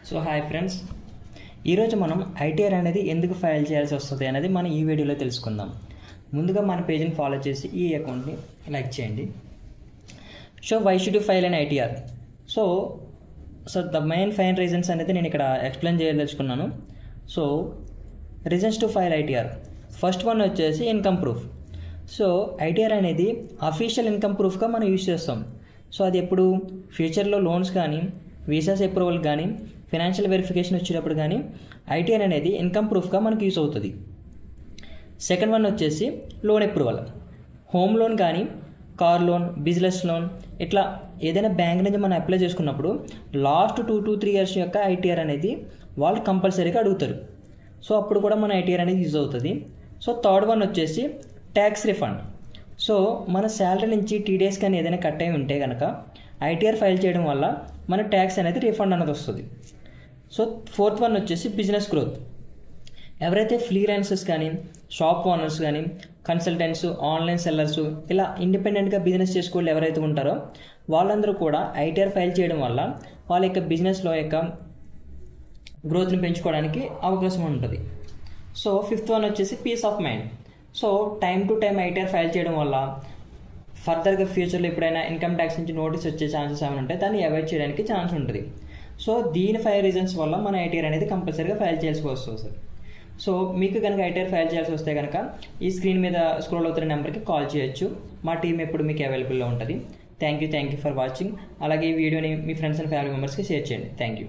So hi friends, ఈరోజు మనం ITR అనేది ఎందుకు ఫైల్ చేయాల్సి వస్తుంది అనేది మనం ఈ వీడియోలో తెలుసుకుందాం. ముందుగా మన పేజ్ని ఫాలో చేసి ఈ అకౌంట్ని లైక్ చేయండి. So why should you file and ITR? So the main fine reasons అనేది నేను ఇక్కడ ఎక్స్ప్లెయిన్ చేయదలుచుకున్నాను. So reasons to file ITR, first one వచ్చేసి ఇన్కమ్ ప్రూఫ్. సో ఐటీఆర్ అనేది అఫీషియల్ ఇన్కమ్ ప్రూఫ్గా మనం యూజ్ చేస్తాం. సో అది ఎప్పుడు ఫ్యూచర్లో లోన్స్ కానీ, వీసాస్ అప్రూవల్ కానీ, ఫైనాన్షియల్ వెరిఫికేషన్ వచ్చేటప్పుడు కానీ ఐటీఆర్ అనేది ఇన్కమ్ ప్రూఫ్గా మనకు యూజ్ అవుతుంది. సెకండ్ వన్ వచ్చేసి లోన్ అప్రూవల్. హోమ్ లోన్ కానీ, కార్ లోన్, బిజినెస్ లోన్, ఇట్లా ఏదైనా బ్యాంక్ నుంచి మనం అప్లై చేసుకున్నప్పుడు లాస్ట్ 2 to 3 years యొక్క ఐటీఆర్ అనేది వాళ్ళు కంపల్సరీగా అడుగుతారు. సో అప్పుడు కూడా మన ఐటీఆర్ అనేది యూజ్ అవుతుంది. సో థర్డ్ వన్ వచ్చేసి ట్యాక్స్ రిఫండ్. సో మన శాలరీ నుంచి టీడీఎస్ కానీ ఏదైనా కట్ అయి ఉంటే కనుక ఐటీఆర్ ఫైల్ చేయడం వల్ల మన ట్యాక్స్ అనేది రిఫండ్ అనేది వస్తుంది. సో ఫోర్త్ వన్ వచ్చేసి బిజినెస్ గ్రోత్. ఎవరైతే ఫ్రీలాన్సర్స్ కానీ, షాప్ ఓనర్స్ కానీ, కన్సల్టెంట్స్, ఆన్లైన్ సెల్లర్స్, ఇలా ఇండిపెండెంట్గా బిజినెస్ చేసుకోవాలి ఎవరైతే ఉంటారో వాళ్ళందరూ కూడా ఐటీఆర్ ఫైల్ చేయడం వల్ల వాళ్ళ యొక్క బిజినెస్లో యొక్క గ్రోత్ని పెంచుకోవడానికి అవకాశం ఉంటుంది. సో ఫిఫ్త్ వన్ వచ్చేసి peace of mind. So time to time ITR file చేయడం వల్ల ఫర్దర్గా ఫ్యూచర్లో ఎప్పుడైనా ఇన్కమ్ ట్యాక్స్ నుంచి నోటీస్ వచ్చే ఛాన్సెస్ ఏమైనా ఉంటే దాన్ని అవాయిడ్ చేయడానికి ఛాన్స్ ఉంటుంది. సో దీని 5 రీజన్స్ వల్ల మన ఐటీఆర్ అనేది కంపల్సరీగా ఫైల్ చేయాల్సి వస్తుంది సార్. సో మీకు కనుక ఐటీఆర్ ఫైల్ చేయాల్సి వస్తే కనుక ఈ స్క్రీన్ మీద స్క్రోల్ అవుతున్న నెంబర్కి కాల్ చేయొచ్చు. మా టీం ఎప్పుడు మీకు అవైలబుల్లో ఉంటుంది. Thank you for watching. అలాగే ఈ వీడియోని మీ ఫ్రెండ్స్ అండ్ ఫ్యామిలీ మెంబర్స్కి షేర్ చేయండి. Thank you.